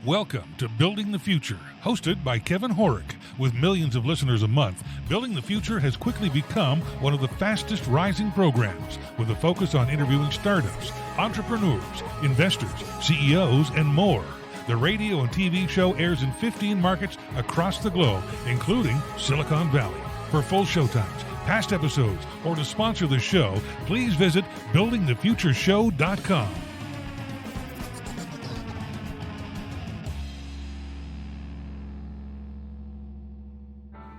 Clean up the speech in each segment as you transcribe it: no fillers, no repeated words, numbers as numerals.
Welcome to Building the Future, hosted by Kevin Horick. With millions of listeners a month, Building the Future has quickly become one of the fastest rising programs, with a focus on interviewing startups, entrepreneurs, investors, CEOs, and more. The radio and TV show airs in 15 markets across the globe, including Silicon Valley. For full showtimes, past episodes, or to sponsor the show, please visit buildingthefutureshow.com.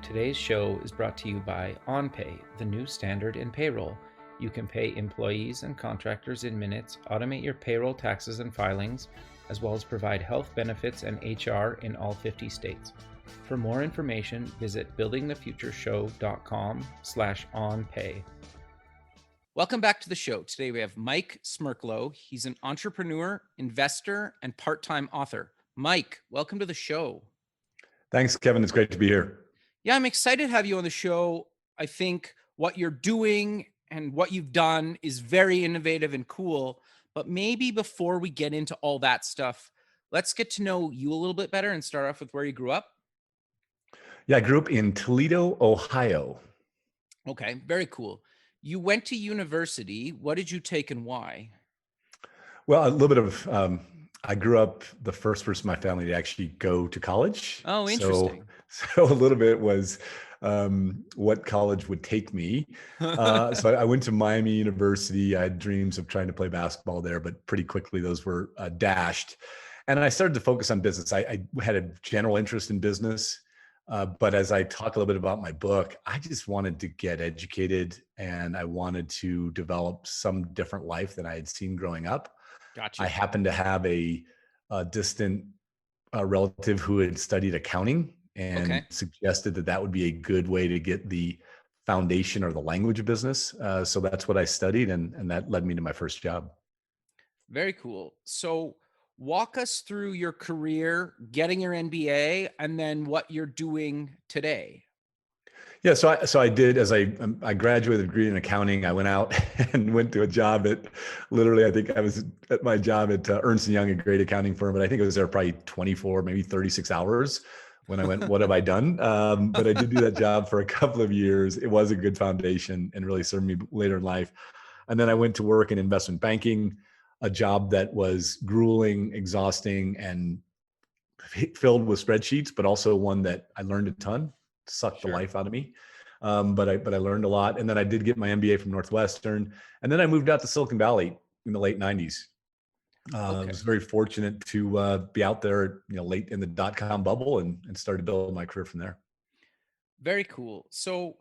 Today's show is brought to you by OnPay, the new standard in payroll. You can pay employees and contractors in minutes, automate your payroll taxes and filings, as well as provide health benefits and HR in all 50 states. For more information, visit buildingthefutureshow.com/onpay. Welcome back to the show. Today we have Mike Smerklo. He's an entrepreneur, investor, and part-time author. Mike, welcome to the show. Thanks, Kevin. It's great to be here. Yeah, I'm excited to have you on the show. I think what you're doing and what you've done is very innovative and cool. But maybe before we get into all that stuff, let's get to know you a little bit better and start off with where you grew up. Yeah, I grew up in Toledo, Ohio. Okay, very cool. You went to university. What did you take and why? Well, a little bit of, I grew up the first person in my family to actually go to college. Oh, interesting. So a little bit was what college would take me. So I went to Miami University. I had dreams of trying to play basketball there, but pretty quickly those were dashed. And I started to focus on business. I had a general interest in business. But as I talk a little bit about my book, I just wanted to get educated and I wanted to develop some different life than I had seen growing up. Gotcha. I happened to have a distant relative who had studied accounting and suggested that that would be a good way to get the foundation or the language of business. So that's what I studied, and that led me to my first job. Very cool. So walk us through your career, getting your MBA, and then what you're doing today. Yeah, so I did, as I graduated with a degree in accounting. I went out and went to a job at, literally, I think I was at my job at Ernst & Young, a great accounting firm, but I think I was there probably 24, maybe 36 hours when I went, what have I done? But I did do that job for a couple of years. It was a good foundation and really served me later in life. And then I went to work in investment banking, a job that was grueling, exhausting, and filled with spreadsheets, but also one that I learned a ton. Sucked the life out of me. But I learned a lot. And then I did get my MBA from Northwestern. And then I moved out to Silicon Valley in the late 90s. I was very fortunate to be out there, late in the dot-com bubble and started building my career from there. Very cool. So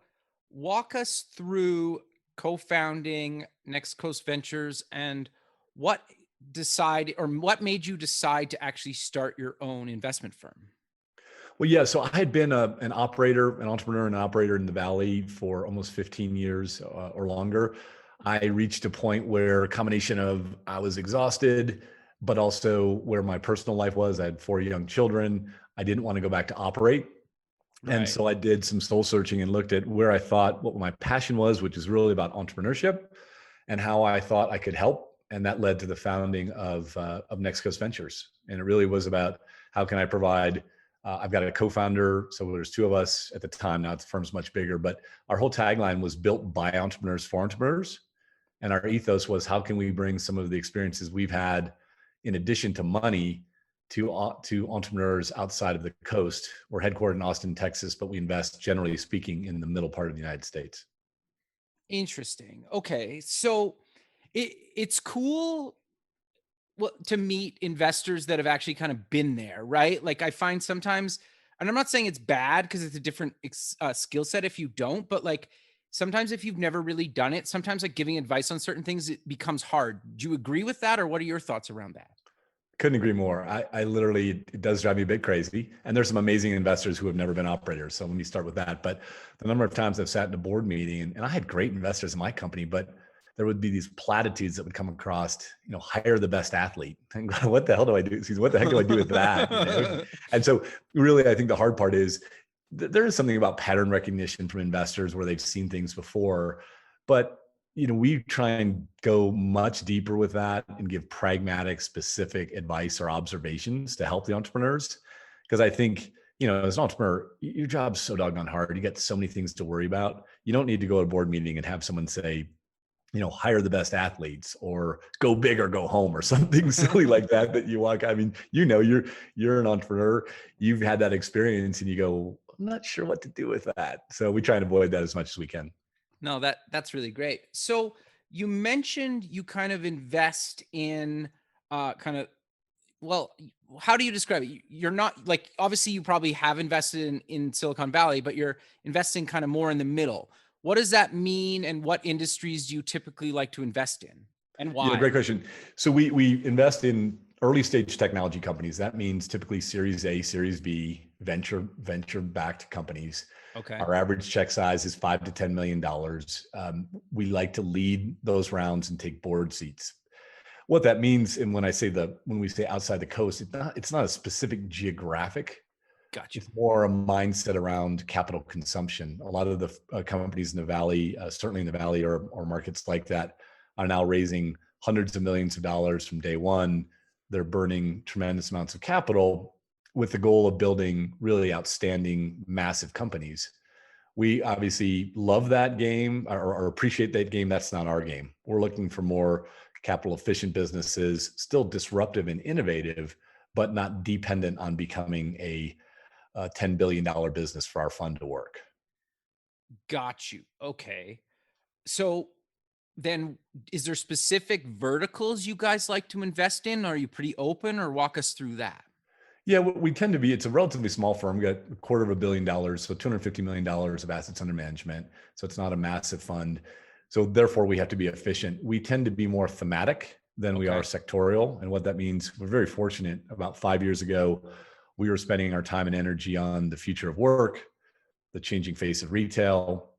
walk us through co-founding Next Coast Ventures and what made you decide to actually start your own investment firm? Well, yeah. So I had been an operator, an entrepreneur and an operator in the Valley for almost 15 years or longer. I reached a point where a combination of I was exhausted, but also where my personal life was. I had 4 young children. I didn't want to go back to operate. Right. And so I did some soul searching and looked at where I thought what my passion was, which is really about entrepreneurship and how I thought I could help. And that led to the founding of Next Coast Ventures. And it really was about how can I provide. I've got a co-founder, so there's 2 of us at the time. Now the firm's much bigger, but our whole tagline was built by entrepreneurs for entrepreneurs. And our ethos was how can we bring some of the experiences we've had in addition to money to entrepreneurs outside of the coast. We're headquartered in Austin, Texas, but we invest, generally speaking, in the middle part of the United States. Interesting. Okay. So it's cool to meet investors that have actually kind of been there, right? Like I find sometimes, and I'm not saying it's bad because it's a different skill set if you don't, but like sometimes if you've never really done it, sometimes like giving advice on certain things, it becomes hard. Do you agree with that? Or what are your thoughts around that? Couldn't agree more. I literally, it does drive me a bit crazy. And there's some amazing investors who have never been operators. So let me start with that. But the number of times I've sat in a board meeting and I had great investors in my company, but there would be these platitudes that would come across, hire the best athlete. And what the hell do I do? What the heck do I do with that? And so really, I think the hard part is there is something about pattern recognition from investors where they've seen things before, but we try and go much deeper with that and give pragmatic, specific advice or observations to help the entrepreneurs. Because I think, as an entrepreneur, your job's so doggone hard. You got so many things to worry about. You don't need to go to a board meeting and have someone say, hire the best athletes or go big or go home or something silly like that you walk. I mean, you're an entrepreneur. You've had that experience and you go, I'm not sure what to do with that. So we try and avoid that as much as we can. No, that's really great. So you mentioned you kind of invest in kind of, well, how do you describe it? You're not like, obviously you probably have invested in Silicon Valley, but you're investing kind of more in the middle. What does that mean, and what industries do you typically like to invest in, and Yeah, why? great question. So we invest in early stage technology companies. That means typically Series A, Series B, venture backed companies. Okay. Our average check size is $5 to $10 million. We like to lead those rounds and take board seats. What that means, and when we say outside the coast, it's not a specific geographic. Gotcha. It's more a mindset around capital consumption. A lot of the companies in the Valley, certainly in the Valley or markets like that, are now raising hundreds of millions of dollars from day one. They're burning tremendous amounts of capital with the goal of building really outstanding, massive companies. We obviously love that game or appreciate that game. That's not our game. We're looking for more capital efficient businesses, still disruptive and innovative, but not dependent on becoming a $10 billion business for our fund to work. Got you. Okay. So then, is there specific verticals you guys like to invest in? Are you pretty open, or walk us through that? Yeah, we tend to be, it's a relatively small firm. We got $250 million, so $250 million of assets under management. So it's not a massive fund. So therefore we have to be efficient. We tend to be more thematic than we are Okay. sectorial. And what that means, we're very fortunate. About 5 years ago, we were spending our time and energy on the future of work, the changing face of retail,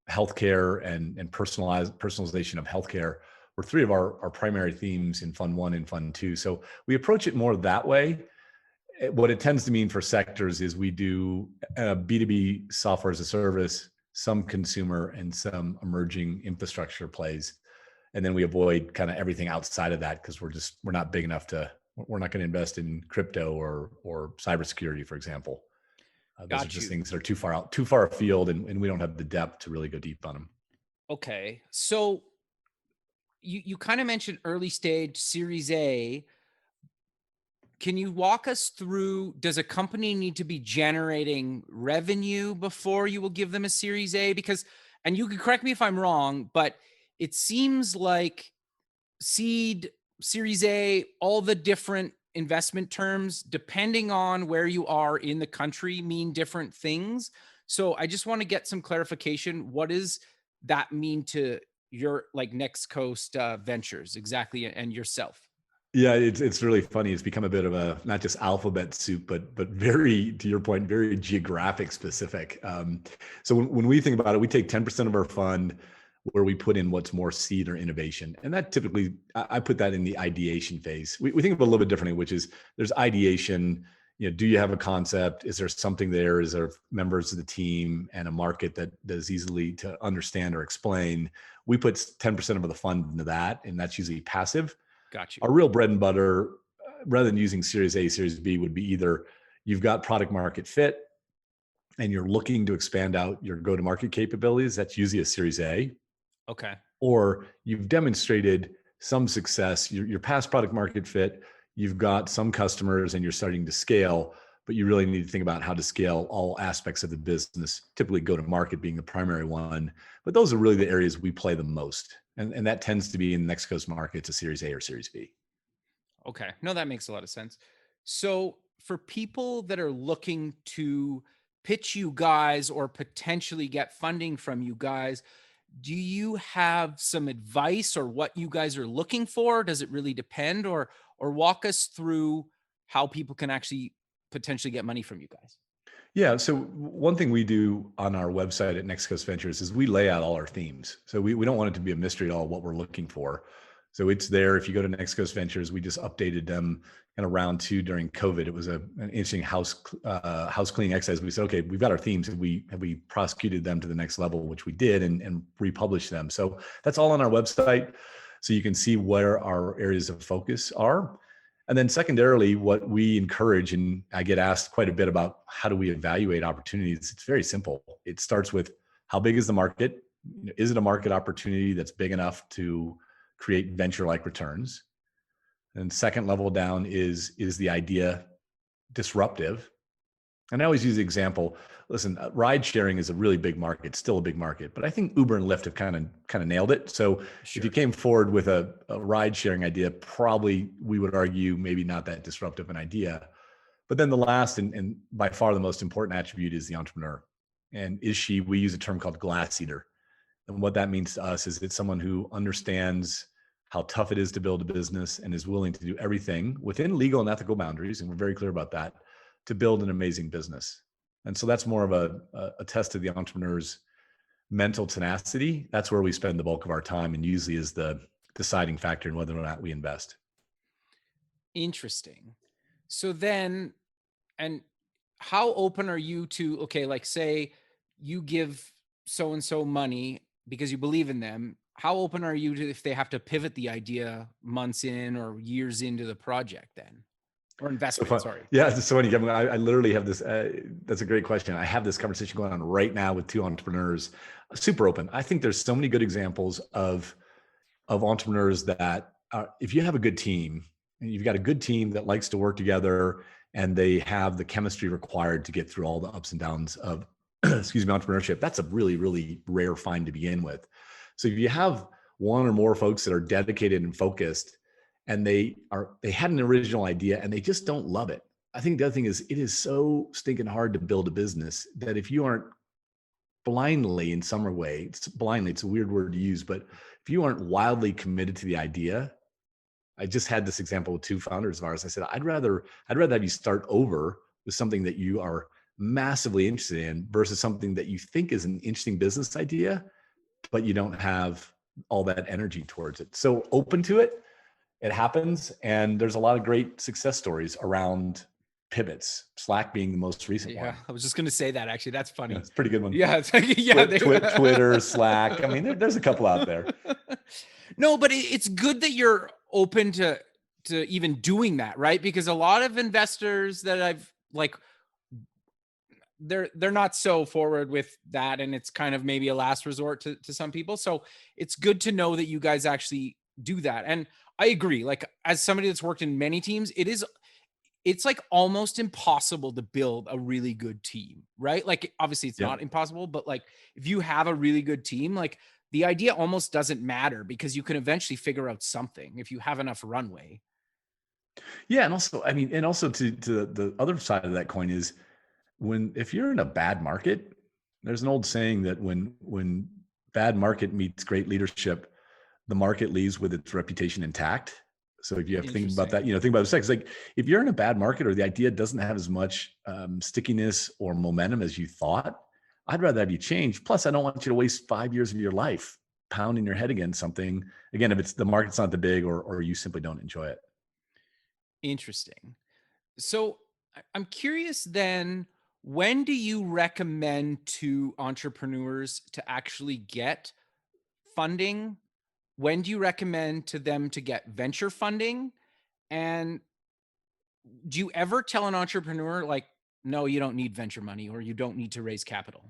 healthcare, and personalization of healthcare were three of our primary themes in Fund One and Fund Two. So we approach it more that way. What it tends to mean for sectors is we do B2B software as a service, some consumer, and some emerging infrastructure plays. And then we avoid kind of everything outside of that because we're not big enough we're not going to invest in crypto or cybersecurity, for example. Those are Got just you. things that are too far afield, and we don't have the depth to really go deep on them. Okay. So you kind of mentioned early stage Series A. Can you walk us through, does a company need to be generating revenue before you will give them a Series A? Because, and you can correct me if I'm wrong, but it seems like seed, Series A, all the different investment terms, depending on where you are in the country, mean different things. So I just want to get some clarification. What does that mean to your like Next Coast Ventures exactly, and yourself? Yeah, it's really funny. It's become a bit of a not just alphabet soup, but very, to your point, very geographic specific. So when we think about it, we take 10% of our fund where we put in what's more seed or innovation, and that typically I put that in the ideation phase. We think of it a little bit differently, which is there's ideation. Do you have a concept? Is there something there? Is there members of the team and a market that is easily to understand or explain? We put 10% of the fund into that, and that's usually passive. Got you. Our real bread and butter, rather than using Series A, Series B, would be either you've got product market fit and you're looking to expand out your go-to-market capabilities. That's usually a Series A. Okay. Or you've demonstrated some success, your past product market fit, you've got some customers and you're starting to scale, but you really need to think about how to scale all aspects of the business, typically go-to-market being the primary one. But those are really the areas we play the most. And that tends to be in the Next Coast markets, a Series A or Series B. Okay. No, that makes a lot of sense. So, for people that are looking to pitch you guys or potentially get funding from you guys, do you have some advice or what you guys are looking for? Does it really depend, or walk us through how people can actually potentially get money from you guys? Yeah. So one thing we do on our website at Next Coast Ventures is we lay out all our themes. So we don't want it to be a mystery at all what we're looking for. So it's there. If you go to Next Coast Ventures, we just updated them kind of round 2 during COVID. It was an interesting house cleaning exercise. We said, okay, we've got our themes. Have we prosecuted them to the next level, which we did, and republished them. So that's all on our website. So you can see where our areas of focus are. And then secondarily, what we encourage, and I get asked quite a bit about how do we evaluate opportunities. It's very simple. It starts with how big is the market? Is it a market opportunity that's big enough to create venture-like returns? And second level down is the idea disruptive? And I always use the example, listen, ride sharing is a really big market, still a big market, but I think Uber and Lyft have kind of nailed it. So Sure. if you came forward with a ride sharing idea, probably we would argue maybe not that disruptive an idea. But then the last and by far the most important attribute is the entrepreneur. And we use a term called glass eater. And what that means to us is it's someone who understands how tough it is to build a business and is willing to do everything within legal and ethical boundaries. And we're very clear about that, to build an amazing business. And so that's more of a test of the entrepreneur's mental tenacity. That's where we spend the bulk of our time, and usually is the deciding factor in whether or not we invest. Interesting. So then, and how open are you to, okay, like say you give so-and-so money because you believe in them. How open are you to if they have to pivot the idea months in or years into the project then? Or investment, sorry. Yeah, it's so funny, Kevin. I literally have this. That's a great question. I have this conversation going on right now with 2 entrepreneurs, super open. I think there's so many good examples of entrepreneurs that if you have a good team, and you've got a good team that likes to work together, and they have the chemistry required to get through all the ups and downs of, entrepreneurship, that's a really, really rare find to begin with. So if you have one or more folks that are dedicated and focused, and they had an original idea and they just don't love it. I think the other thing is it is so stinking hard to build a business that if you aren't blindly in some way, it's a weird word to use, but if you aren't wildly committed to the idea, I just had this example with 2 founders of ours. I said, I'd rather have you start over with something that you are massively interested in versus something that you think is an interesting business idea, but you don't have all that energy towards it. So open to it. It happens. And there's a lot of great success stories around pivots, Slack being the most recent one. I was just going to say that actually. That's funny. Yeah, it's a pretty good one. Yeah. It's like, yeah. Twitter, Slack. I mean, there's a couple out there. No, but it's good that you're open to even doing that, right? Because a lot of investors that I've like, they're not so forward with that. And it's kind of maybe a last resort to some people. So it's good to know that you guys actually do that. And I agree. Like as somebody that's worked in many teams, it's like almost impossible to build a really good team, right? Like obviously it's not impossible, but like if you have a really good team, like the idea almost doesn't matter because you can eventually figure out something if you have enough runway. Yeah. And also, I mean, and also to the other side of that coin is if you're in a bad market, there's an old saying that when bad market meets great leadership, the market leaves with its reputation intact. So if you have to think about that, think about it. It's like if you're in a bad market or the idea doesn't have as much stickiness or momentum as you thought, I'd rather have you change. Plus, I don't want you to waste 5 years of your life pounding your head against something. Again, if it's the market's not that big or you simply don't enjoy it. Interesting. So I'm curious then, when do you recommend to entrepreneurs to actually get funding? When do you recommend to them to get venture funding? And do you ever tell an entrepreneur like, no, you don't need venture money or you don't need to raise capital?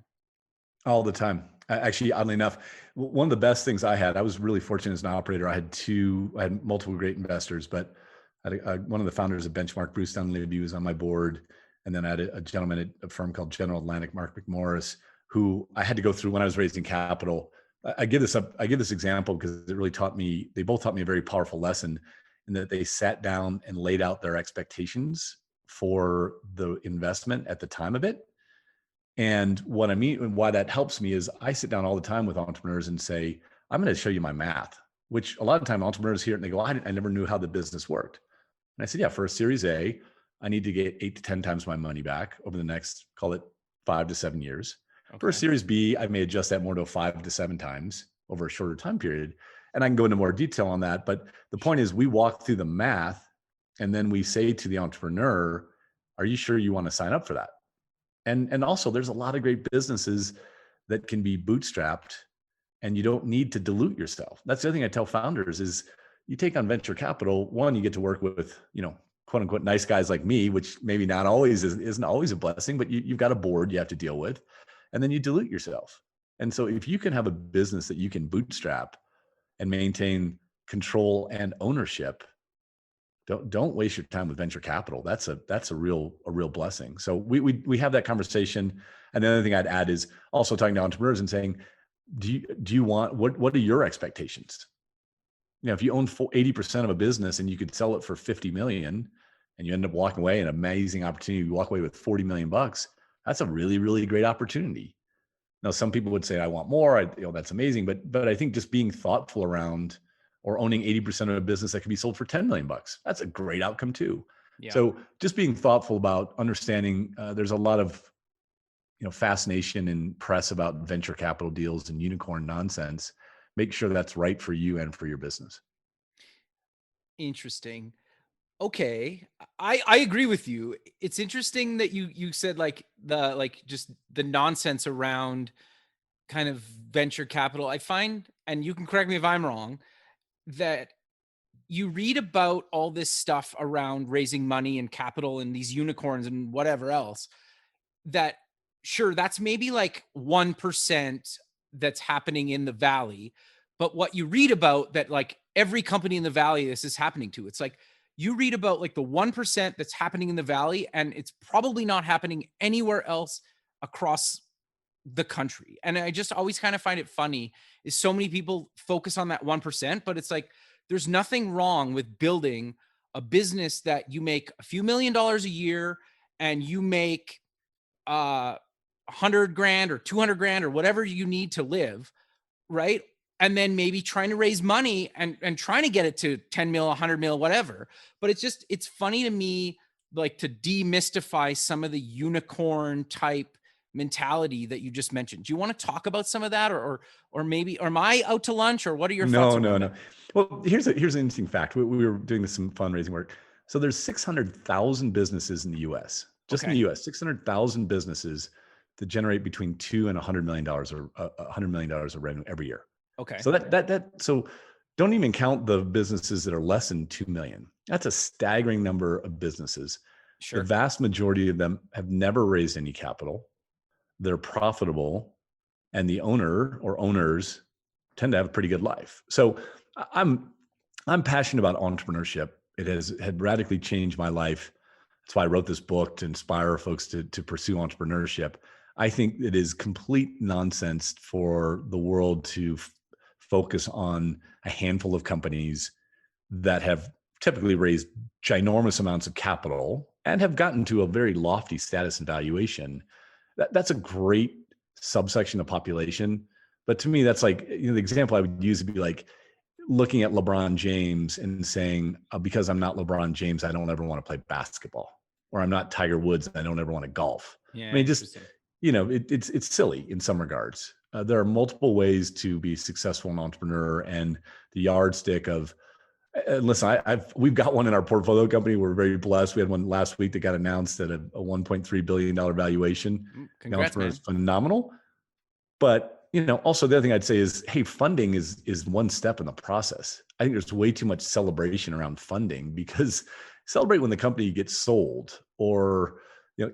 All the time. Actually, oddly enough, one of the best things I was really fortunate as an operator. I had multiple great investors, but one of the founders of Benchmark, Bruce Dunleavy, was on my board. And then I had a gentleman at a firm called General Atlantic, Mark McMorris, who I had to go through when I was raising capital. I give this example because they both taught me a very powerful lesson in that they sat down and laid out their expectations for the investment at the time of it. And what I mean, and why that helps me is I sit down all the time with entrepreneurs and say, I'm going to show you my math, which a lot of time entrepreneurs hear it and they go, I never knew how the business worked. And I said, yeah, for a Series A, I need to get 8 to 10 times my money back over the next, call it 5 to 7 years. Okay. For a Series B, I may adjust that more to 5 to 7 times over a shorter time period. And I can go into more detail on that. But the point is, we walk through the math and then we say to the entrepreneur, are you sure you want to sign up for that? And also, there's a lot of great businesses that can be bootstrapped and you don't need to dilute yourself. That's the other thing I tell founders is you take on venture capital, one, you get to work with, quote unquote, nice guys like me, which maybe not always isn't always a blessing, but you've got a board you have to deal with, and then you dilute yourself. And so if you can have a business that you can bootstrap and maintain control and ownership, don't waste your time with venture capital. That's a real blessing. So we have that conversation. And the other thing I'd add is also talking to entrepreneurs and saying, do you want, what are your expectations? If you own 80% of a business and you could sell it for 50 million and you end up walking away, an amazing opportunity, you walk away with 40 million bucks, that's a really, really great opportunity. Now, some people would say, I want more, that's amazing. But I think just being thoughtful around, or owning 80% of a business that can be sold for 10 million bucks, that's a great outcome too. Yeah. So just being thoughtful about understanding, there's a lot of, fascination in press about venture capital deals and unicorn nonsense. Make sure that's right for you and for your business. Interesting. Okay. I agree with you. It's interesting that you said just the nonsense around kind of venture capital. I find, and you can correct me if I'm wrong, that you read about all this stuff around raising money and capital and these unicorns and whatever else, that sure, that's maybe like 1% that's happening in the Valley. But what you read about that, like every company in the Valley, this is happening to, it's like you read about like the 1% that's happening in the Valley, and it's probably not happening anywhere else across the country. And I just always kind of find it funny is so many people focus on that 1%, but it's like, there's nothing wrong with building a business that you make a few $1,000,000 a year and you make 100 grand or 200 grand or whatever you need to live, right? And then maybe trying to raise money and trying to get it to 10 mil, 100 mil, whatever. But it's funny to me, like, to demystify some of the unicorn type mentality that you just mentioned. Do you want to talk about some of that, or maybe, or am I out to lunch, or what are your thoughts? No. Well, here's an interesting fact. We were doing some fundraising work. So there's 600,000 businesses in the U.S. Just in the U.S., 600,000 businesses that generate between $2 and $100 million or $100 million of revenue every year. Okay. So so don't even count the businesses that are less than 2 million. That's a staggering number of businesses. Sure. The vast majority of them have never raised any capital. They're profitable, and the owner or owners tend to have a pretty good life. So I'm passionate about entrepreneurship. It had radically changed my life. That's why I wrote this book, to inspire folks to pursue entrepreneurship. I think it is complete nonsense for the world to focus on a handful of companies that have typically raised ginormous amounts of capital and have gotten to a very lofty status and valuation. That's a great subsection of population. But to me, that's like, the example I would use would be like looking at LeBron James and saying, because I'm not LeBron James, I don't ever want to play basketball, or I'm not Tiger Woods, I don't ever want to golf. Yeah, I mean, just, it's silly in some regards. There are multiple ways to be successful an entrepreneur, and the yardstick of, listen, we've got one in our portfolio company. We're very blessed. We had one last week that got announced at a $1.3 billion valuation. Congrats, man. It's phenomenal. But, also the other thing I'd say is, hey, funding is one step in the process. I think there's way too much celebration around funding, because celebrate when the company gets sold, or,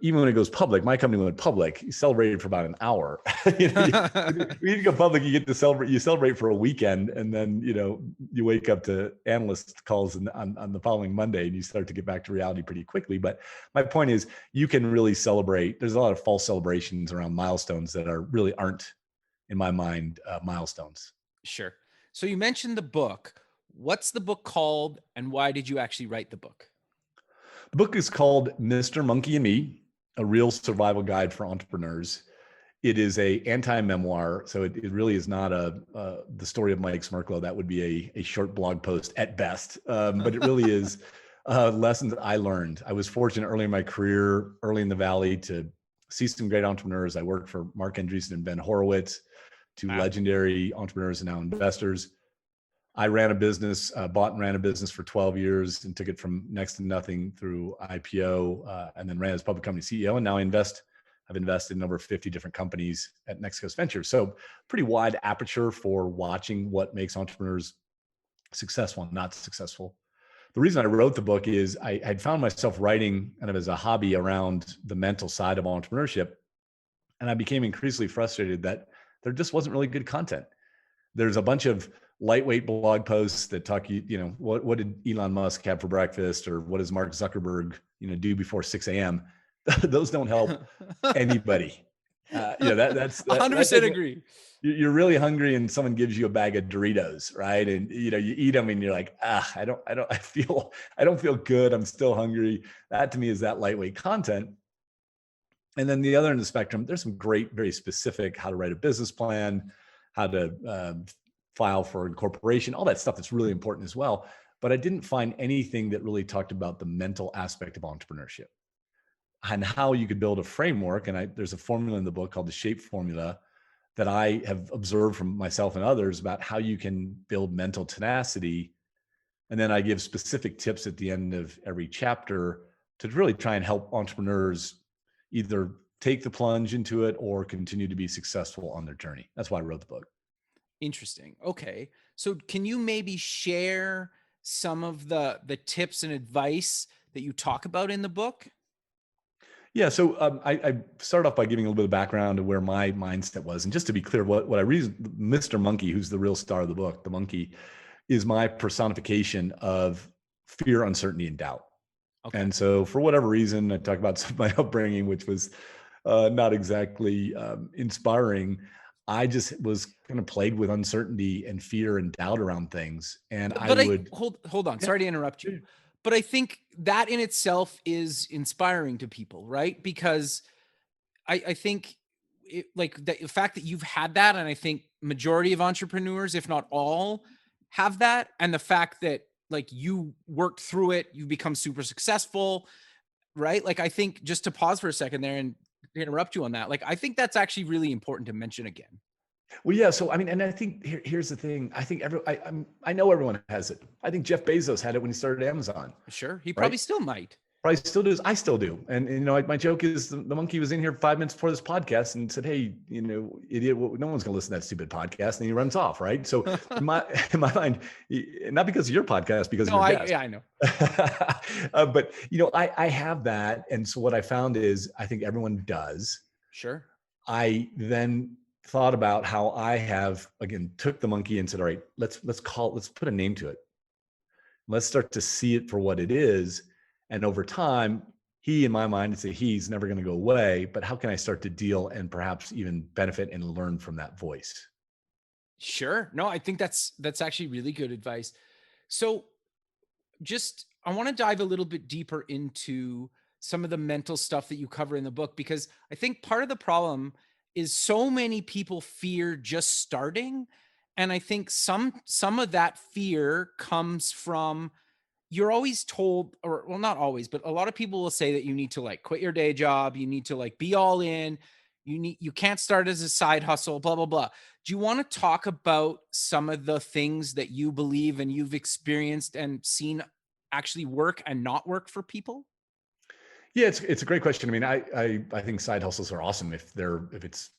even when it goes public. My company went public, you celebrated for about an hour. You go public, you get to celebrate. You celebrate for a weekend, and then you wake up to analyst calls on the following Monday, and you start to get back to reality pretty quickly. But my point is, you can really celebrate. There's a lot of false celebrations around milestones that really aren't, in my mind, milestones. Sure. So you mentioned the book. What's the book called, and why did you actually write the book? The book is called Mr. Monkey and Me, a real survival guide for entrepreneurs. It is a anti-memoir, so it really is not the story of Mike Smerklo. That would be a short blog post at best, but it really is lessons I learned. I was fortunate early in my career, early in the Valley, to see some great entrepreneurs. I worked for Mark Andreessen and Ben Horowitz, two legendary entrepreneurs and now investors. I ran a business, bought and ran a business for 12 years and took it from next to nothing through IPO, and then ran as public company CEO. And now I've invested in over 50 different companies at Next Coast Ventures. So pretty wide aperture for watching what makes entrepreneurs successful and not successful. The reason I wrote the book is I had found myself writing kind of as a hobby around the mental side of entrepreneurship. And I became increasingly frustrated that there just wasn't really good content. There's a bunch of lightweight blog posts that talk, what did Elon Musk have for breakfast, or what does Mark Zuckerberg, do before 6 a.m. Those don't help anybody. That's 100% agree. You're really hungry and someone gives you a bag of Doritos, right? And you eat them and you're like, I don't feel good. I'm still hungry. That to me is that lightweight content. And then the other end of the spectrum, there's some great, very specific how to write a business plan, how to file for incorporation, all that stuff that's really important as well. But I didn't find anything that really talked about the mental aspect of entrepreneurship and how you could build a framework. And there's a formula in the book called the SHAPE formula that I have observed from myself and others about how you can build mental tenacity. And then I give specific tips at the end of every chapter to really try and help entrepreneurs either take the plunge into it or continue to be successful on their journey. That's why I wrote the book. Interesting. Okay. So can you maybe share some of the tips and advice that you talk about in the book? Yeah. So I started off by giving a little bit of background to where my mindset was. And just to be clear, what I read, Mr. Monkey, who's the real star of the book, the monkey, is my personification of fear, uncertainty, and doubt. Okay. And so for whatever reason, I talk about some of my upbringing, which was not exactly inspiring. I just was kind of plagued with uncertainty and fear and doubt around things. And hold on. Sorry to interrupt you. But I think that in itself is inspiring to people, right? Because I think the fact that you've had that, and I think majority of entrepreneurs, if not all, have that. And the fact that you worked through it, you've become super successful, right? I think, just to pause for a second there and interrupt you on that, I think that's actually really important to mention again. Well, yeah. So, I mean, and I think here's the thing. I think I know everyone has it. I think Jeff Bezos had it when he started Amazon. Sure. He probably still might. Probably still does. I still do. And my joke is the monkey was in here 5 minutes before this podcast and said, "Hey, idiot, no one's going to listen to that stupid podcast." And he runs off. Right. So in my mind, not because of your podcast, because of your guest. I know. But I have that. And so what I found is I think everyone does. Sure. I then thought about how I have, again, took the monkey and said, all right, let's put a name to it. Let's start to see it for what it is. And over time, he, in my mind, he's never going to go away, but how can I start to deal and perhaps even benefit and learn from that voice? Sure. No, I think that's actually really good advice. So I want to dive a little bit deeper into some of the mental stuff that you cover in the book, because I think part of the problem is so many people fear just starting. And I think some of that fear comes from, you're always told, or well, not always, but a lot of people will say that you need to quit your day job. You need to be all in. You can't start as a side hustle, blah, blah, blah. Do you want to talk about some of the things that you believe and you've experienced and seen actually work and not work for people? Yeah, it's a great question. I mean, I think side hustles are awesome if that's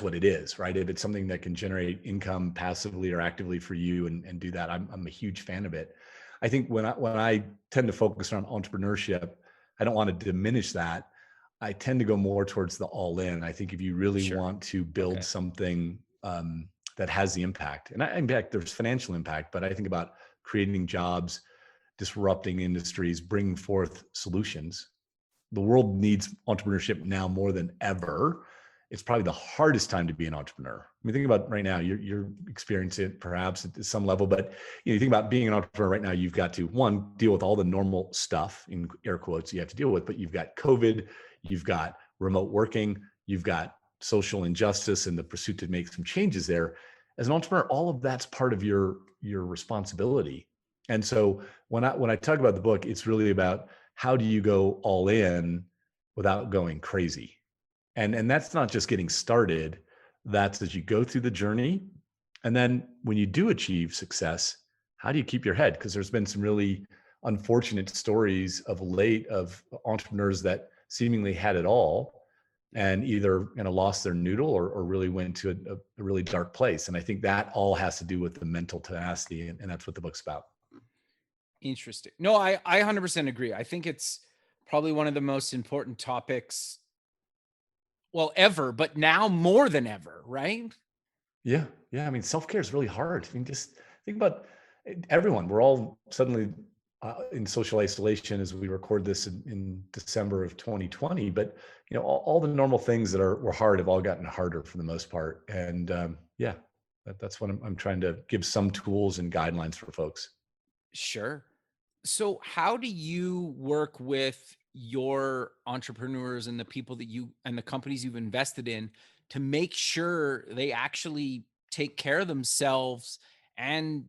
what it is, right? If it's something that can generate income passively or actively for you and do that, I'm a huge fan of it. I think when I tend to focus on entrepreneurship, I don't want to diminish that. I tend to go more towards the all in. I think if you really want to build something that has the impact, and in fact, there's financial impact, but I think about creating jobs, disrupting industries, bringing forth solutions. The world needs entrepreneurship now more than ever. It's probably the hardest time to be an entrepreneur. I mean, think about right now, you're experiencing it perhaps at some level, but you think about being an entrepreneur right now, you've got to, one, deal with all the normal stuff, in air quotes, you have to deal with, but you've got COVID, you've got remote working, you've got social injustice and the pursuit to make some changes there. As an entrepreneur, all of that's part of your responsibility. And so when I talk about the book, it's really about how do you go all in without going crazy? And that's not just getting started. That's as you go through the journey, And then when you do achieve success, how do you keep your head? Because there's been some really unfortunate stories of late of entrepreneurs that seemingly had it all and either lost their noodle or really went to a really dark place. And I think that all has to do with the mental tenacity, and that's what the book's about. Interesting. No, I 100% agree. I think it's probably one of the most important topics, well, ever, but now more than ever, right? Yeah, yeah. I mean, self-care is really hard. I mean, just think about everyone. We're all suddenly in social isolation as we record this in December of 2020. But all the normal things that were hard have all gotten harder for the most part. And yeah, that's what I'm trying to give some tools and guidelines for folks. Sure. So how do you work with your entrepreneurs and the people that you and the companies you've invested in to make sure they actually take care of themselves and,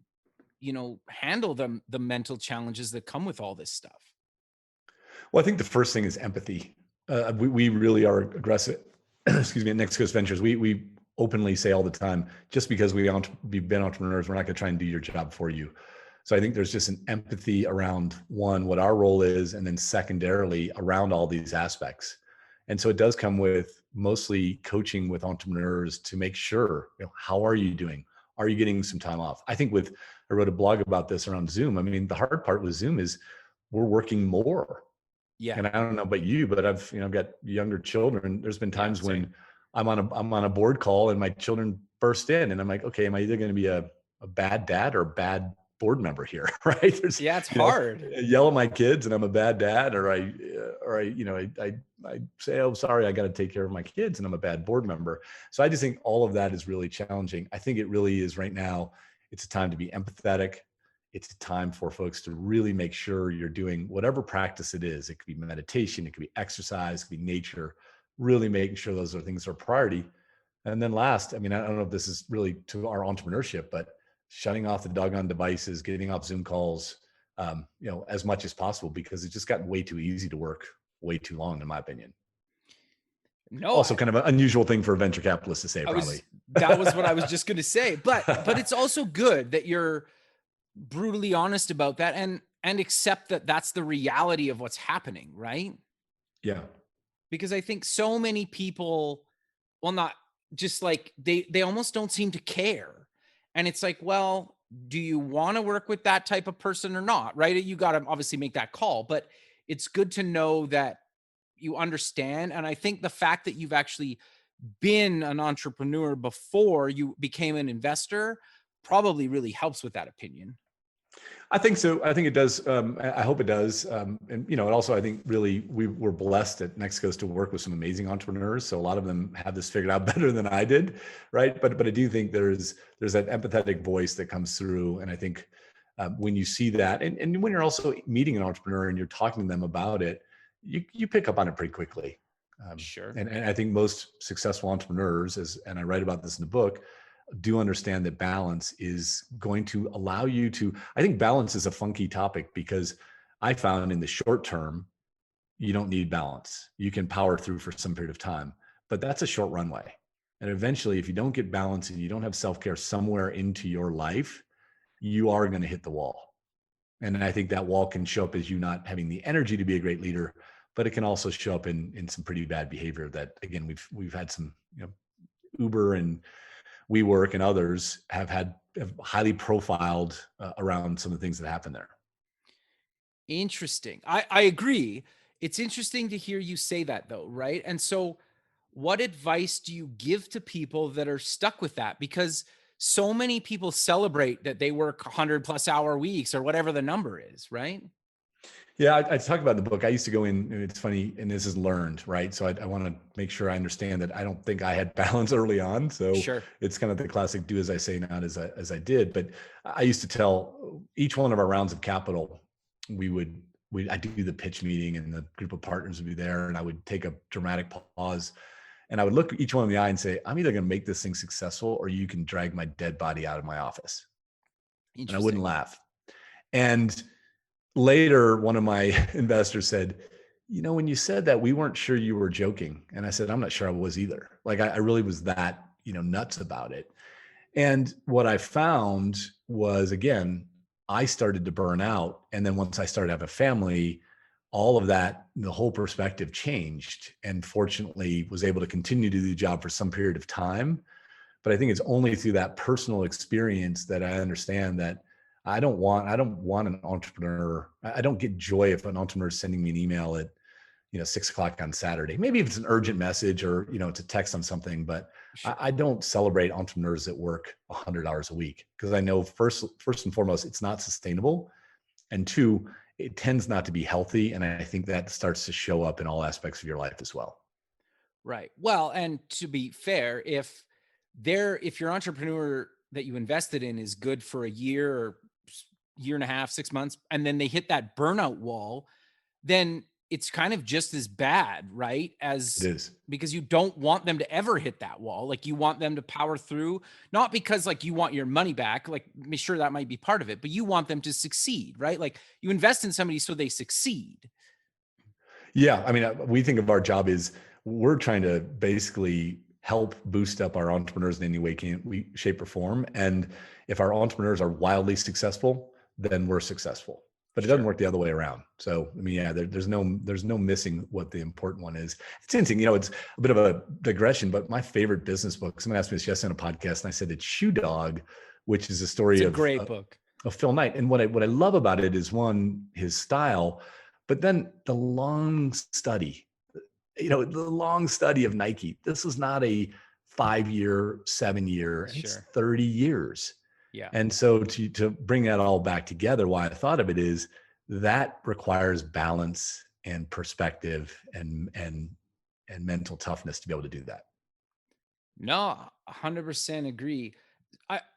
handle the mental challenges that come with all this stuff? Well, I think the first thing is empathy. We really are aggressive. Excuse me. At Next Coast Ventures, we openly say all the time, just because we've been entrepreneurs, we're not going to try and do your job for you. So I think there's just an empathy around, one, what our role is, and then secondarily around all these aspects. And so it does come with mostly coaching with entrepreneurs to make sure, how are you doing? Are you getting some time off? I think I wrote a blog about this around Zoom. I mean, the hard part with Zoom is we're working more. Yeah. And I don't know about you, but I've got younger children. There's been times when I'm on a board call and my children burst in, and I'm like, okay, am I either going to be a bad dad or a bad board member here? Right? It's hard. I yell at my kids and I'm a bad dad, or I say, oh, sorry, I got to take care of my kids, and I'm a bad board member. So I just think all of that is really challenging. I think it really is right now. It's a time to be empathetic. It's a time for folks to really make sure you're doing whatever practice it is. It could be meditation, it could be exercise, it could be nature, really making sure those are things that are priority. And then last, I mean, I don't know if this is really to our entrepreneurship, but shutting off the doggone devices, getting off Zoom calls, as much as possible, because it's just gotten way too easy to work way too long, in my opinion. No, Also kind of an unusual thing for a venture capitalist to say, probably. That was what I was just going to say, but it's also good that you're brutally honest about that and accept that that's the reality of what's happening, right? Yeah. Because I think so many people, well, not just like they almost don't seem to care. And it's like, well, do you want to work with that type of person or not? Right? You got to obviously make that call, but it's good to know that you understand. And I think the fact that you've actually been an entrepreneur before you became an investor probably really helps with that opinion. I think so. I think it does. I hope it does. And also I think really we were blessed at Next Coast to work with some amazing entrepreneurs. So a lot of them have this figured out better than I did, right? But I do think there's that empathetic voice that comes through, and I think when you see that, and when you're also meeting an entrepreneur and you're talking to them about it, you pick up on it pretty quickly. Sure. And I think most successful entrepreneurs, and I write about this in the book, do understand that balance is going to allow you to. I think balance is a funky topic, because I found in the short term, you don't need balance. You can power through for some period of time, but that's a short runway. And eventually, if you don't get balance and you don't have self-care somewhere into your life, you are going to hit the wall. And I think that wall can show up as you not having the energy to be a great leader, but it can also show up in some pretty bad behavior that, again, we've had some, Uber and WeWork and others have highly profiled around some of the things that happen there. Interesting. I agree. It's interesting to hear you say that, though, right? And so what advice do you give to people that are stuck with that? Because so many people celebrate that they work 100+ hour weeks or whatever the number is, right? Yeah, I talk about in the book. I used to go in, and it's funny, and this is learned, right? So I want to make sure I understand that I don't think I had balance early on. So Sure. It's kind of the classic do as I say, not as I did. But I used to tell each one of our rounds of capital, I'd do the pitch meeting, and the group of partners would be there, and I would take a dramatic pause, and I would look each one in the eye and say, I'm either going to make this thing successful, or you can drag my dead body out of my office. And I wouldn't laugh. And later, one of my investors said, when you said that, we weren't sure you were joking. And I said, I'm not sure I was either. Like, I really was that, nuts about it. And what I found was, again, I started to burn out. And then once I started to have a family, all of that, the whole perspective changed, and fortunately was able to continue to do the job for some period of time. But I think it's only through that personal experience that I understand that I don't want an entrepreneur. I don't get joy if an entrepreneur is sending me an email at 6 o'clock on Saturday. Maybe if it's an urgent message or, it's a text on something, but Sure. I don't celebrate entrepreneurs that work 100 hours a week, because I know first and foremost, it's not sustainable. And two, it tends not to be healthy. And I think that starts to show up in all aspects of your life as well. Right. Well, and to be fair, if your entrepreneur that you invested in is good for a year or year and a half, 6 months, and then they hit that burnout wall, then it's kind of just as bad, right? It is. Because you don't want them to ever hit that wall. Like, you want them to power through, not because like you want your money back, like, sure, that might be part of it, but you want them to succeed, right? Like, you invest in somebody so they succeed. Yeah. I mean, we think of our job is we're trying to basically help boost up our entrepreneurs in any way, shape, or form. And if our entrepreneurs are wildly successful, then we're successful. But it doesn't work the other way around. So, I mean, yeah, there's no missing what the important one is. It's interesting, it's a bit of a digression, but my favorite business book, someone asked me this yesterday on a podcast, and I said it's Shoe Dog, which is a story It's a of great book. Of Phil Knight. And what I love about it is, one, his style, but then the long study, the long study of Nike. This is not a 5-year, 7-year, it's 30 years. Yeah. And so to bring that all back together, why I thought of it is that requires balance and perspective and mental toughness to be able to do that. No, 100% agree.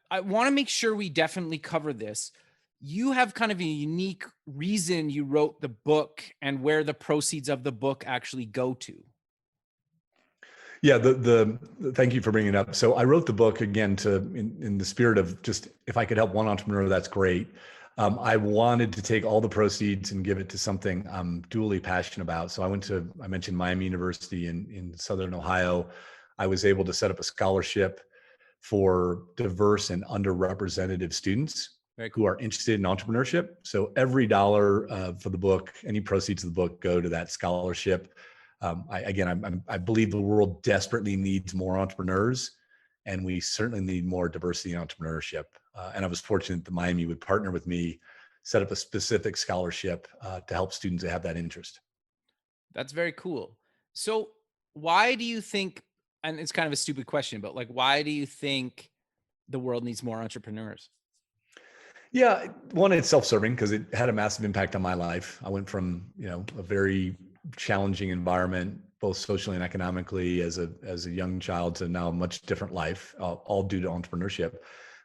I want to make sure we definitely cover this. You have kind of a unique reason you wrote the book and where the proceeds of the book actually go to. Yeah, the thank you for bringing it up. So I wrote the book again in the spirit of just, if I could help one entrepreneur, that's great. I wanted to take all the proceeds and give it to something I'm dually passionate about. So I mentioned Miami University in Southern Ohio. I was able to set up a scholarship for diverse and underrepresented students who are interested in entrepreneurship. So every dollar for the book, any proceeds of the book, go to that scholarship. I believe the world desperately needs more entrepreneurs, and we certainly need more diversity in entrepreneurship. And I was fortunate that Miami would partner with me, set up a specific scholarship to help students that have that interest. That's very cool. So why do you think, and it's kind of a stupid question, but like, why do you think the world needs more entrepreneurs? Yeah, one, it's self-serving because it had a massive impact on my life. I went from, a very challenging environment, both socially and economically, as a young child, to now a much different life, all due to entrepreneurship.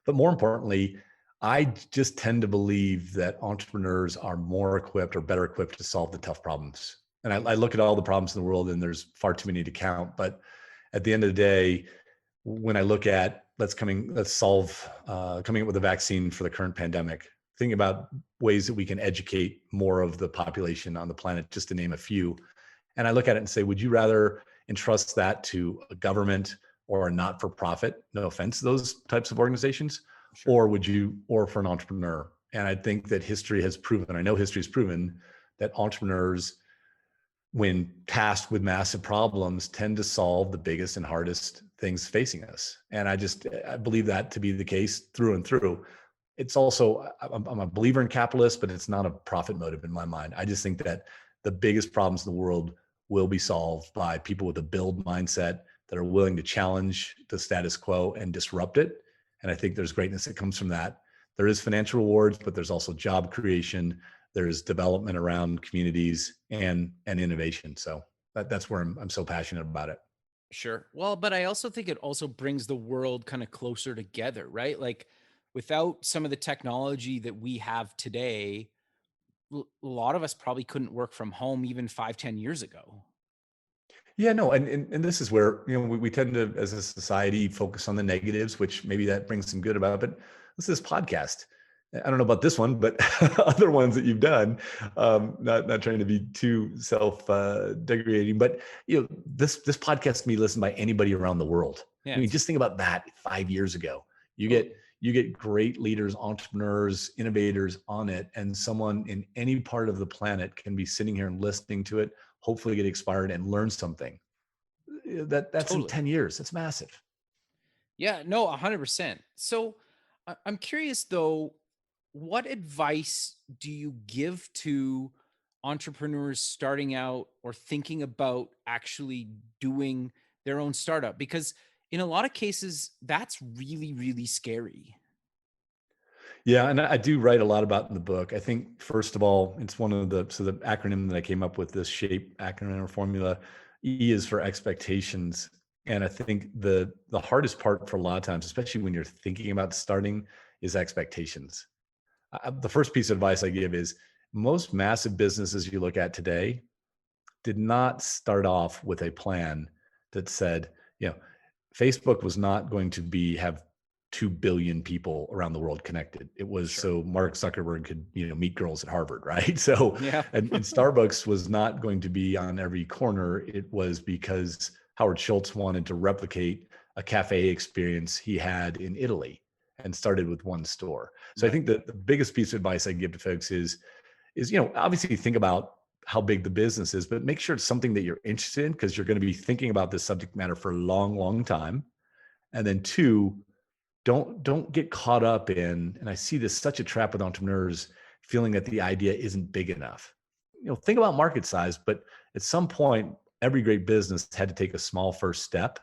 But more importantly, I just tend to believe that entrepreneurs are more equipped or better equipped to solve the tough problems. And I look at all the problems in the world, and there's far too many to count. But at the end of the day, when I look at coming up with a vaccine for the current pandemic, thinking about ways that we can educate more of the population on the planet, just to name a few. And I look at it and say, would you rather entrust that to a government or a not-for-profit? No offense to those types of organizations. Sure. Or for an entrepreneur? And I think that history has proven that entrepreneurs, when tasked with massive problems, tend to solve the biggest and hardest things facing us. And I believe that to be the case through and through. It's also, I'm a believer in capitalists, but it's not a profit motive in my mind. I just think that the biggest problems in the world will be solved by people with a build mindset that are willing to challenge the status quo and disrupt it. And I think there's greatness that comes from that. There is financial rewards, but there's also job creation. There's development around communities and innovation. So that's where I'm so passionate about it. Sure. Well, but I also think it also brings the world kind of closer together, right? Like, without some of the technology that we have today, a lot of us probably couldn't work from home even 5-10 years ago. Yeah, no. And this is where, we tend to, as a society, focus on the negatives, which maybe that brings some good about it. But this is podcast. I don't know about this one, but other ones that you've done, not trying to be too self-degrading, but this podcast can be listened by anybody around the world. Yeah, I mean, just think about that 5 years ago. You get great leaders, entrepreneurs, innovators on it, and someone in any part of the planet can be sitting here and listening to it, hopefully get inspired and learn something. That's in Totally. 10 years. That's massive. Yeah, no, 100%. So I'm curious though, what advice do you give to entrepreneurs starting out or thinking about actually doing their own startup? Because in a lot of cases, that's really, really scary. Yeah, and I do write a lot about in the book. I think first of all, it's one of the acronym that I came up with, this SHAPE acronym or formula. E is for expectations. And I think the hardest part for a lot of times, especially when you're thinking about starting, is expectations. The first piece of advice I give is most massive businesses you look at today did not start off with a plan that said, you know, Facebook was not going to have 2 billion people around the world connected. It was Sure. so Mark Zuckerberg could, meet girls at Harvard, right? So, Yeah. and Starbucks was not going to be on every corner. It was because Howard Schultz wanted to replicate a cafe experience he had in Italy and started with one store. So I Right. think that the biggest piece of advice I give to folks is, obviously think about how big the business is, but make sure it's something that you're interested in, because you're going to be thinking about this subject matter for a long, long time. And then two, don't get caught up in, and I see this such a trap with entrepreneurs, feeling that the idea isn't big enough. Think about market size, but at some point, every great business had to take a small first step.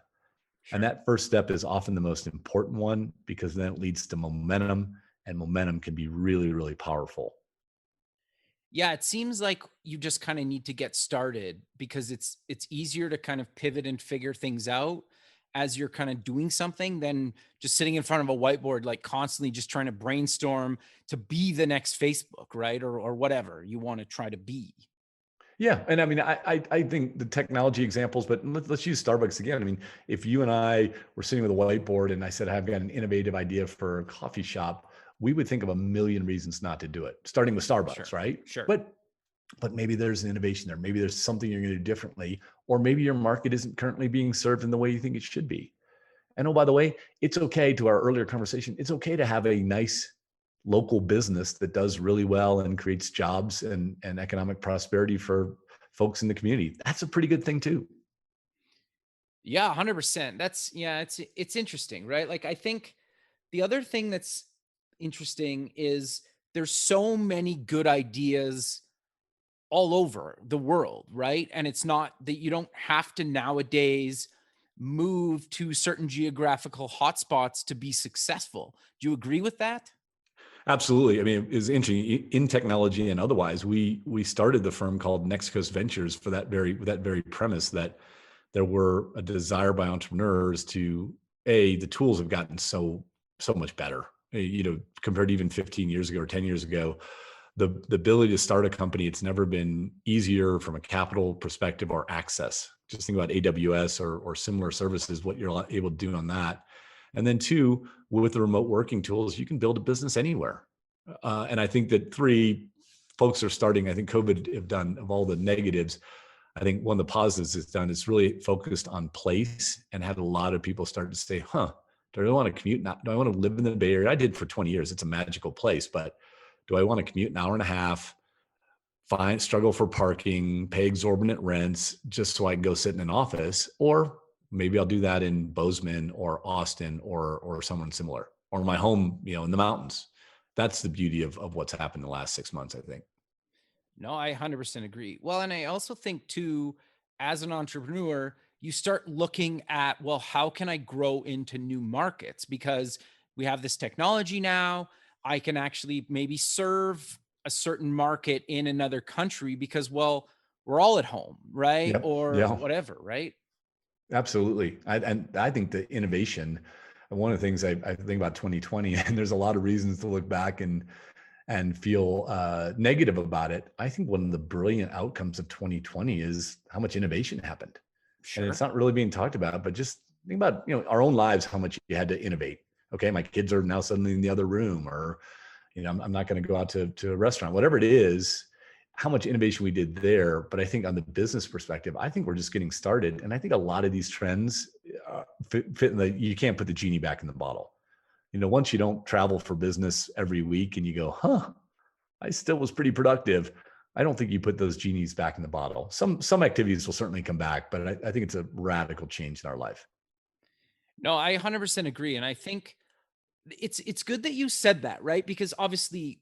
And Sure. that first step is often the most important one, because then it leads to momentum, and momentum can be really, really powerful. Yeah, it seems like you just kind of need to get started because it's easier to kind of pivot and figure things out as you're kind of doing something than just sitting in front of a whiteboard like constantly just trying to brainstorm to be the next Facebook, right? Or whatever you want to try to be. Yeah, and I mean, I think the technology examples, but let's use Starbucks again. I mean, if you and I were sitting with a whiteboard and I said, I've got an innovative idea for a coffee shop, we would think of a million reasons not to do it, starting with Starbucks, Sure. right? Sure. But maybe there's an innovation there. Maybe there's something you're going to do differently, or maybe your market isn't currently being served in the way you think it should be. And oh, by the way, it's okay, to our earlier conversation, it's okay to have a nice local business that does really well and creates jobs and economic prosperity for folks in the community. That's a pretty good thing too. Yeah, 100%. It's interesting, right? Like I think the other thing that's interesting is there's so many good ideas all over the world, right? And it's not that you don't have to nowadays move to certain geographical hotspots to be successful. Do you agree with that? Absolutely. I mean, it's interesting in technology and otherwise. We started the firm called Next Coast Ventures for that very premise, that there were a desire by entrepreneurs to, the tools have gotten so much better. Compared to even 15 years ago or 10 years ago, the ability to start a company, it's never been easier from a capital perspective or access. Just think about AWS or similar services, what you're able to do on that. And then two, with the remote working tools, you can build a business anywhere. And I think that three, folks are starting, I think COVID have done, of all the negatives, I think one of the positives it's done is really focused on place, and had a lot of people start to say, do I really want to commute? Do I want to live in the Bay Area? I did for 20 years. It's a magical place, but do I want to commute an hour and a half, struggle for parking, pay exorbitant rents just so I can go sit in an office? Or maybe I'll do that in Bozeman or Austin or someone similar, or my home, in the mountains. That's the beauty of what's happened in the last 6 months, I think. No, I 100% agree. Well, and I also think too, as an entrepreneur, you start looking at, well, how can I grow into new markets? Because we have this technology now. I can actually maybe serve a certain market in another country because, well, we're all at home, right? Yep. Or Yeah. whatever, right? Absolutely. And I think the innovation, and one of the things I think about 2020, and there's a lot of reasons to look back and feel negative about it. I think one of the brilliant outcomes of 2020 is how much innovation happened. And it's Sure. not really being talked about, but just think about, our own lives, how much you had to innovate. Okay, my kids are now suddenly in the other room, or, I'm not going to go out to a restaurant, whatever it is, how much innovation we did there. But I think on the business perspective, I think we're just getting started. And I think a lot of these trends fit in you can't put the genie back in the bottle. once you don't travel for business every week and you go, I still was pretty productive. I don't think you put those genies back in the bottle. Some activities will certainly come back, but I think it's a radical change in our life. No, I 100% agree. And I think it's good that you said that, right? Because obviously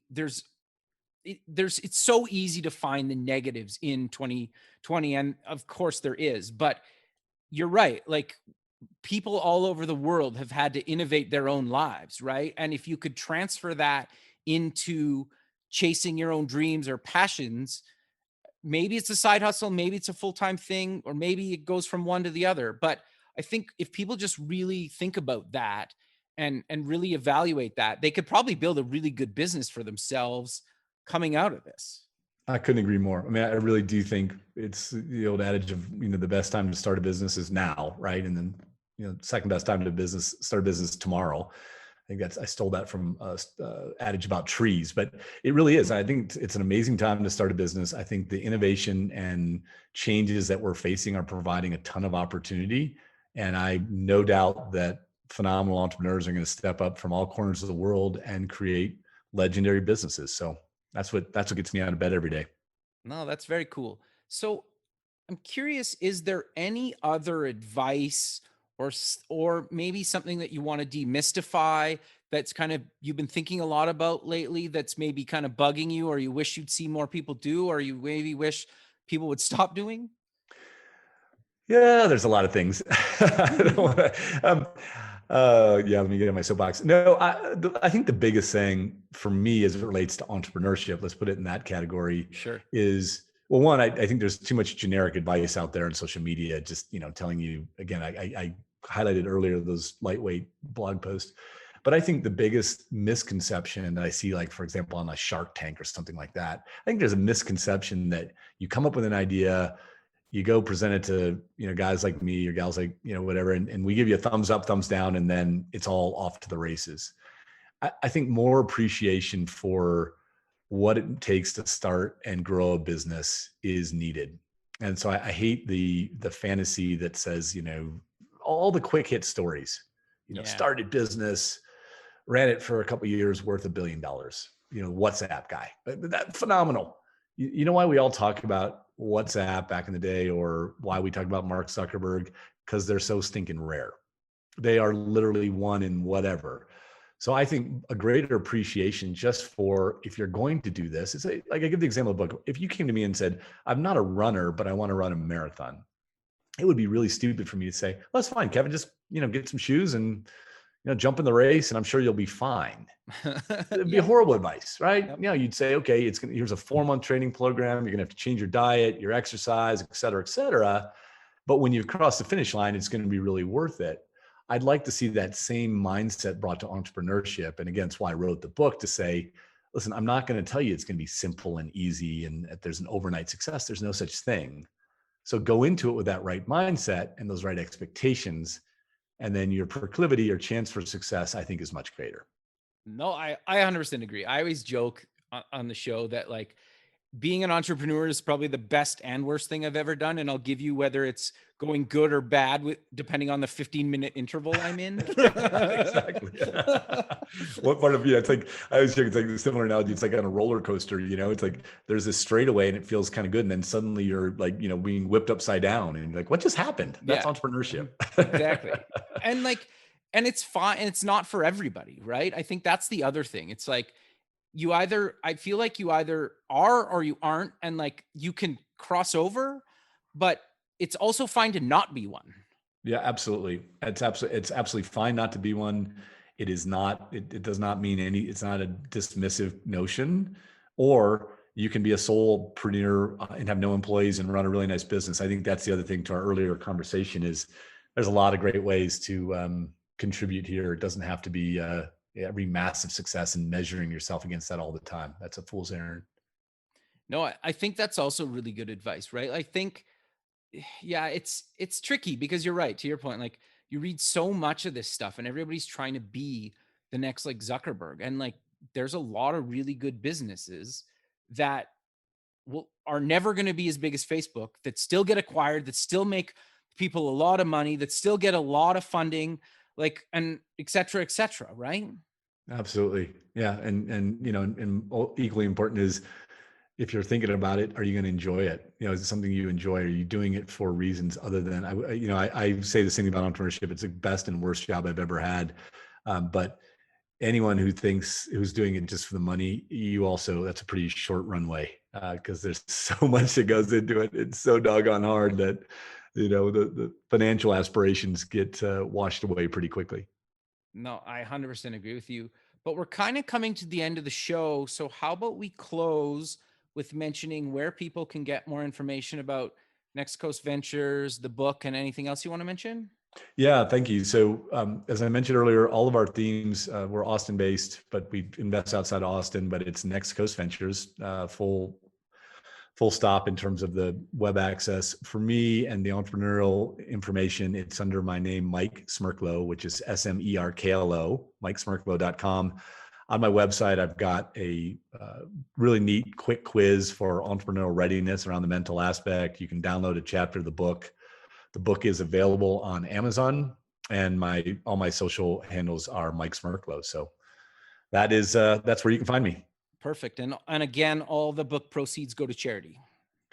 it's so easy to find the negatives in 2020, and of course there is, but you're right. Like, people all over the world have had to innovate their own lives, right? And if you could transfer that into chasing your own dreams or passions, maybe it's a side hustle, maybe it's a full-time thing, or maybe it goes from one to the other. But I think if people just really think about that and really evaluate that, they could probably build a really good business for themselves coming out of this. I couldn't agree more. I mean, I really do think it's the old adage of, the best time to start a business is now, right? And then, second best time to start a business tomorrow. I think I stole that from adage about trees, but it really is. I think it's an amazing time to start a business. I think the innovation and changes that we're facing are providing a ton of opportunity. And I no doubt that phenomenal entrepreneurs are going to step up from all corners of the world and create legendary businesses. So that's what gets me out of bed every day. No, that's very cool. So I'm curious, is there any other advice or maybe something that you want to demystify that's kind of you've been thinking a lot about lately that's maybe kind of bugging you, or you wish you'd see more people do, or you maybe wish people would stop doing? Yeah, there's a lot of things. I don't wanna, let me get in my soapbox. No, I think the biggest thing for me as it relates to entrepreneurship, let's put it in that category, Sure. is, well, one, I think there's too much generic advice out there on social media, just, telling you, again, I highlighted earlier those lightweight blog posts. But I think the biggest misconception that I see, like, for example, on a Shark Tank or something like that, I think there's a misconception that you come up with an idea, you go present it to, guys like me or gals like, whatever, and we give you a thumbs up, thumbs down, and then it's all off to the races. I think more appreciation for what it takes to start and grow a business is needed. And so I hate the fantasy that says, all the quick hit stories, Yeah. started business, ran it for a couple of years, worth $1 billion, WhatsApp guy, that phenomenal. You know why we all talk about WhatsApp back in the day, or why we talk about Mark Zuckerberg? Because they're so stinking rare. They are literally one in whatever. So I think a greater appreciation just for, if you're going to do this, like I give the example of the book. If you came to me and said, I'm not a runner, but I want to run a marathon, it would be really stupid for me to say, well, that's fine, Kevin, just, get some shoes and, jump in the race and I'm sure you'll be fine. It'd be horrible advice, right? Yep. You'd say, okay, here's a 4-month training program. You're gonna have to change your diet, your exercise, et cetera, et cetera. But when you've crossed the finish line, it's going to be really worth it. I'd like to see that same mindset brought to entrepreneurship. And again, it's why I wrote the book, to say, listen, I'm not going to tell you it's going to be simple and easy and that there's an overnight success. There's no such thing. So go into it with that right mindset and those right expectations. And then your proclivity or chance for success, I think, is much greater. No, I 100% agree. I always joke on the show that, like, being an entrepreneur is probably the best and worst thing I've ever done. And I'll give you whether it's going good or bad depending on the 15-minute interval I'm in. Exactly. What part of, it's like, I always think it's like a similar analogy. It's like on a roller coaster, it's like there's this straightaway and it feels kind of good. And then suddenly you're like, being whipped upside down and you're like, what just happened? That's entrepreneurship. Exactly. And it's fine. And it's not for everybody, right? I think that's the other thing. It's like, I feel like you either are or you aren't, and like you can cross over, but it's also fine to not be one. Yeah, absolutely. It's absolutely fine not to be one. It is not, it does not mean it's not a dismissive notion. Or you can be a solopreneur and have no employees and run a really nice business. I think that's the other thing to our earlier conversation, is there's a lot of great ways to contribute here. It doesn't have to be every massive success and measuring yourself against that all the time. That's a fool's errand. No, I think that's also really good advice, right? I think, yeah, it's tricky because you're right. To your point, like, you read so much of this stuff and everybody's trying to be the next, like, Zuckerberg. And like, there's a lot of really good businesses that are never going to be as big as Facebook, that still get acquired, that still make people a lot of money, that still get a lot of funding. like, and et cetera, right? Absolutely. Yeah. And equally important is, if you're thinking about it, are you going to enjoy it? Is it something you enjoy? Are you doing it for reasons other than, I say the same thing about entrepreneurship. It's the best and worst job I've ever had. But anyone who's doing it just for the money, that's a pretty short runway, because there's so much that goes into it. It's so doggone hard that, the financial aspirations get washed away pretty quickly. No, I 100% agree with you. But we're kind of coming to the end of the show. So how about we close with mentioning where people can get more information about Next Coast Ventures, the book, and anything else you want to mention? Yeah, thank you. So as I mentioned earlier, all of our themes, we're Austin based, but we invest outside of Austin, but it's Next Coast Ventures, full stop in terms of the web access. For me and the entrepreneurial information, it's under my name, Mike Smerklo, which is Smerklo, MikeSmerklo.com. On my website, I've got a really neat quick quiz for entrepreneurial readiness around the mental aspect. You can download a chapter of the book. The book is available on Amazon, and all my social handles are Mike Smerklo. So that's where you can find me. Perfect. And again, all the book proceeds go to charity.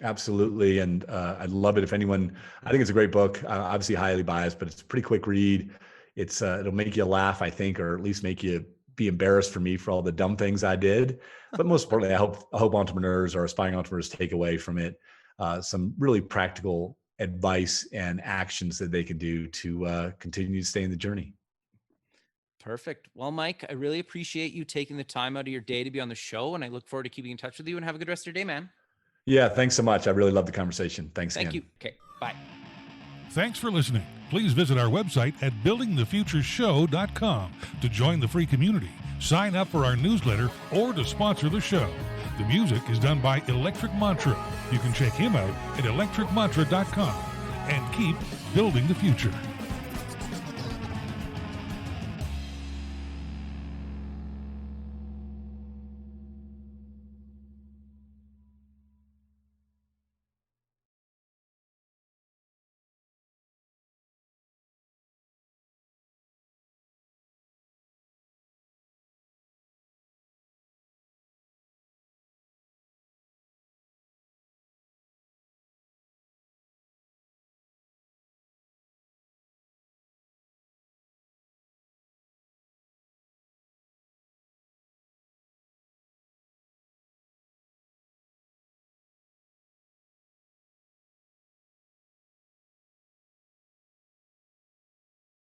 Absolutely. And I'd love it if anyone, I think it's a great book, obviously highly biased, but it's a pretty quick read. It'll make you laugh, I think, or at least make you be embarrassed for me for all the dumb things I did. But most importantly, I hope entrepreneurs or aspiring entrepreneurs take away from it some really practical advice and actions that they can do to continue to stay in the journey. Perfect. Well, Mike, I really appreciate you taking the time out of your day to be on the show, and I look forward to keeping in touch with you, and have a good rest of your day, man. Yeah, thanks so much. I really love the conversation. Thank you. Okay, bye. Thanks for listening. Please visit our website at buildingthefutureshow.com to join the free community, sign up for our newsletter, or to sponsor the show. The music is done by Electric Mantra. You can check him out at electricmantra.com, and keep building the future.